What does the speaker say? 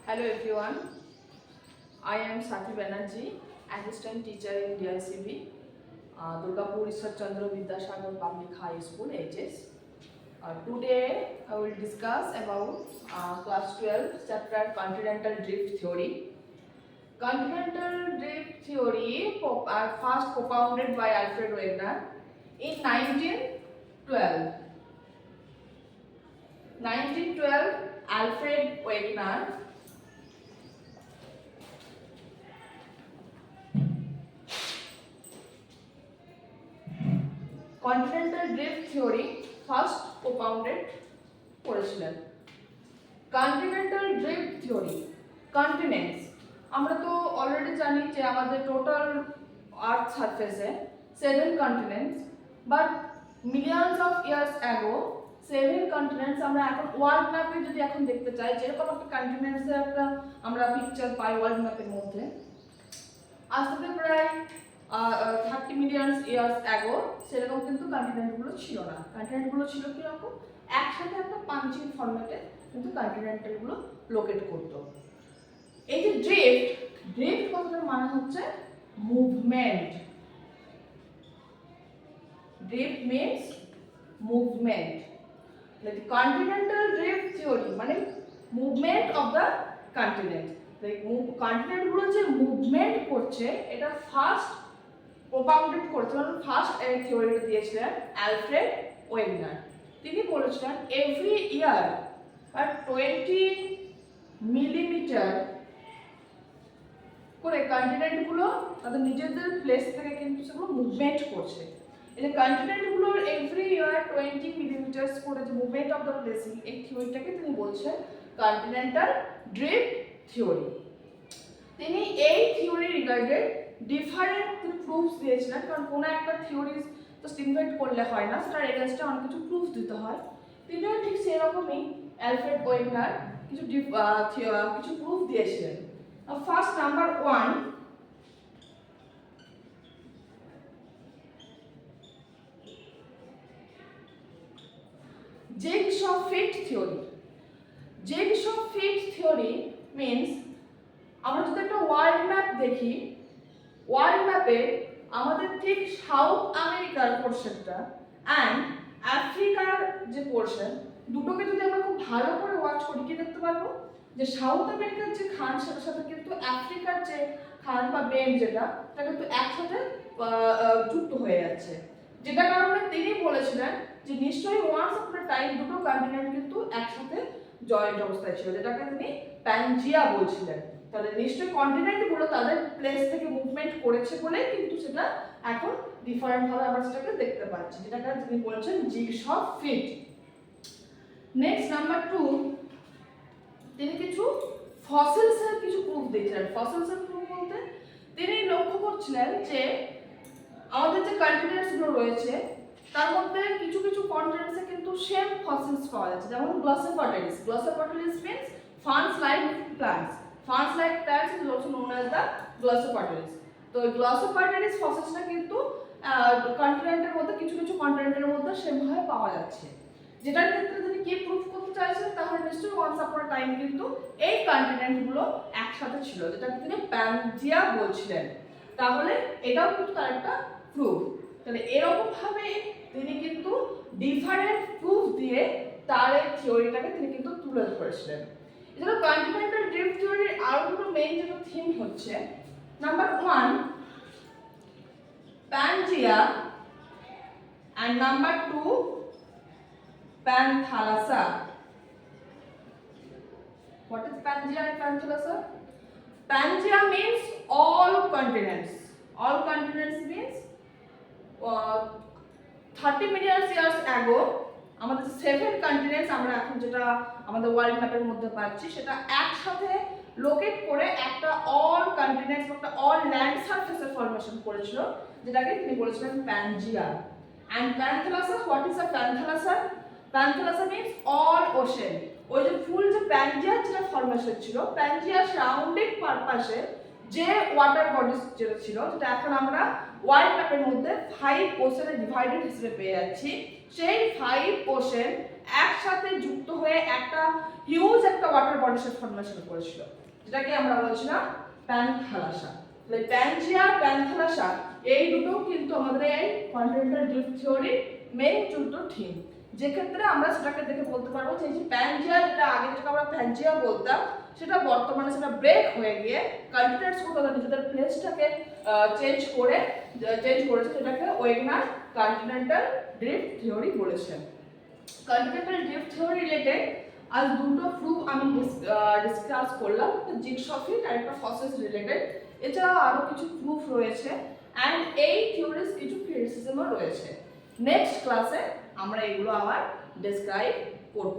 Hello everyone, I am Sati Banerjee, Assistant Teacher in DICB, Durgapur Ishwar Chandra Vidyasagar Public High School, HS. Today I will discuss about class 12 chapter Continental Drift Theory. Continental drift theory first propounded by Alfred Wegener in 1912. 1912, Alfred Wegener continental drift theory first propounded করেছিলেন। Continental drift theory, continents আমরা তো already জানি যে আমাদের total আর্থ সারফেসে 7 continents, but millions of years ago 7 continents আমরা এখন world ম্যাপে যদি এখন দেখতে চাই, যেরকম একটা কন্টিনেন্টসের একটা আমরা পিকচার পাই ওয়ার্ল্ড ম্যাপের মধ্যে, আজ থেকে প্রায় 30 মিলিয়ন ইয়ার্স অ্যাগো সেরকম কিন্তু কন্টিনেন্টগুলো ছিল না। কন্টিনেন্টগুলো ছিল কীরকম, একসাথে একটা পাঞ্চিং ফরম্যাটে কিন্তু কন্টিনেন্টগুলো লোকেট করতো। এই যে ড্রিফট কথাটার মানে হচ্ছে movement. Drift means movement. Continental drift theory মানে মুভমেন্ট অফ দ্য কন্টিনেন্ট। কন্টিনেন্টগুলো যে মুভমেন্ট করছে এটা ফার্স্ট প্রপাউন্ডেড করেছিলেন, মানে ফার্স্ট এই থিওরিটা দিয়েছিলেন অ্যালফ্রেড ওয়েগনার। তিনি বলেছিলেন এভরি ইয়ার 20 মিলিমিটার করে কন্টিনেন্টগুলো তাদের নিজেদের প্লেস থেকে কিন্তু সেগুলো মুভমেন্ট করছে। এই যে কন্টিনেন্টগুলোর এভরি ইয়ার 20 মিলিমিটার করে যে মুভমেন্ট অফ দ্য প্লেসিং, এই থিওরিটাকে তিনি বলছেন কন্টিনেন্টাল ড্রিফট থিওরি। তিনি এই থিওরি রিগার্ডেড ডিফারেন্ট প্রুফস দিয়েছিলেন, কারণ কোনো একটা থিওরি জাস্ট ইনভেন্ট করলে হয় না, সেটার এগেনস্টে অনেক কিছু প্রুফ দিতে হয়। তিনিও ঠিক সেরকমই অ্যালফ্রেড ওয়েগনার কিছু প্রুফ দিয়েছিলেন। First number 1, jigsaw fit theory. Jigsaw fit theory means আমরা যদি একটা ওয়ার্ল্ড ম্যাপ দেখি, ওয়ার্ল্ড ম্যাপে আমাদের ঠিক সাউথ আমেরিকার পোর্শনটা অ্যান্ড আফ্রিকার যে পোর্শন, দুটোকে যদি আমরা খুব ভালো করে ওয়াচ করি, কি দেখতে পারবো যে সাউথ আমেরিকার যে খান সেটার সাথে কিন্তু আফ্রিকার যে খান বা বেন্ড সেটা কিন্তু একসাথে যুক্ত হয়ে যাচ্ছে। যেটা কারণে তিনি বলেছিলেন যে নিশ্চয়ই ওয়ান্স অফ দ্য টাইম দুটো কন্টিনেন্ট কিন্তু একসাথে জয়েন্ট অবস্থায় ছিল, যেটাকে তিনি প্যানজিয়া বলছিলেন। তাহলে নিশ্চয়ই কন্টিনেন্টগুলো তাদের প্লেস থেকে মুভমেন্ট করেছে বলে কিন্তু সেটা এখন ডিফারেন্ট ভাবে আমরা সেটাকে দেখতে পাচ্ছি, যেটাকে তিনি বলছেন জিগসহ ফিট। নেক্সট নাম্বার 2, তিনি কিছু ফসিলসের কিছু প্রুফ দিয়েছিলেন। ফসিলসের প্রুফ বলতে তিনি লক্ষ্য করছিলেন যে আমাদের যে কন্টিনেন্টসগুলো রয়েছে তার মধ্যে কিছু কিছু কন্টিনেন্টসে কিন্তু সেম ফসিলস পাওয়া যাচ্ছে, যেমন glossopteris. Glossopteris means ferns like plants. Ferns like plants is also known as the glossopoteris. তো গ্লসোপটেরিস ফসিলসটা কিন্তু কন্টিনেন্টের মধ্যে কিছু কিছু কন্টিনেন্টের মধ্যে সেমভাবে পাওয়া যাচ্ছে, যেটার ক্ষেত্রে তিনি কি প্রুফ করতে চাইছেন, তাহলে নিশ্চয়ই ওয়ান্স আপন আ টাইম কিন্তু এই কন্টিনেন্টগুলো একসাথে ছিল, যেটাকে তিনি প্যানজিয়া বলছিলেন। তাহলে এটাও কিন্তু তার একটা প্রুফ। তাহলে এরকম ভাবে তিনি কিন্তু ডিফারেন্ট প্রুফ দিয়ে তার এই থিওরিটাকে তিনি কিন্তু তুলে ধরেছিলেন। এছাড়া কন্টিনেন্টাল ড্রিফট থিওরির আরো দুটো মেইন যেটা থিম হচ্ছে, number 1 Pangaea and number 2 Panthalassa. What is Pangea and Panthalassa? Pangea means all continents. All continents means 30 million years ago আমাদের 7 কন্টিনেন্টস আমরা এখন যেটা আমাদের ওয়ার্ল্ড ম্যাপের মধ্যে পাচ্ছি সেটা একসাথে লোকেট করে একটা অল কন্টিনেন্টস একটা অল ল্যান্ড সারফেসের ফরমেশন করেছিল, যেটাকে তিনি বলেছিলেন Pangaea. And Panthalassa, what is a Panthalassa? Panthalassa means all ocean. ওই যে ফুল যে প্যানজিয়া যেটা ফরমেশন ছিল, প্যানজিয়া সারাউন্ডিং পারপাসে যে ওয়াটার বডিজ যেটা ছিল, যেটা এখন আমরা ওয়ার্ল্ড ম্যাপের মধ্যে 5 ওশেনে ডিভাইডেড হিসেবে পেয়ে যাচ্ছি, সেই 5 ওশেন একসাথে যুক্ত হয়ে একটা হিউজ একটা ওয়াটার বডির ফর্মেশন করেছিল, যেটাকে আমরা বলছিলাম প্যানথালাসা। প্যানজিয়া, প্যানথালাসা এই দুটো কিন্তু আমাদের এই কন্টিনেন্টাল ড্রিফট থিওরির মেইন দুটো থিম, যেক্ষেত্রে আমরা সেটাকে দেখে বলতে পারবো যে এই যে প্যানজিয়া, যেটা আগে যেটাকে আমরা প্যানজিয়া বলতাম, সেটা বর্তমানে সেটা ব্রেক হয়ে গিয়ে কন্টিনেন্টস তাদের নিজেদের প্লেসটাকে চেঞ্জ করেছে, যেটাকে ওয়েগনার কন্টিনেন্টাল ড্রিফট থিওরি বলেছেন। কন্টিনেন্টাল ড্রিফট থিওরি রিলেটেড আজ দুটো প্রুফ আমি ডিসকাস করলাম, জিগসফ ফিট আর একটা ফসিলস রিলেটেড। এছাড়াও আরও কিছু প্রুফ রয়েছে অ্যান্ড এই থিওরিজ কিছু ক্রিটিসিজমও রয়েছে। নেক্সট ক্লাসে আমরা এগুলো আবার ডিসক্রাইব করব।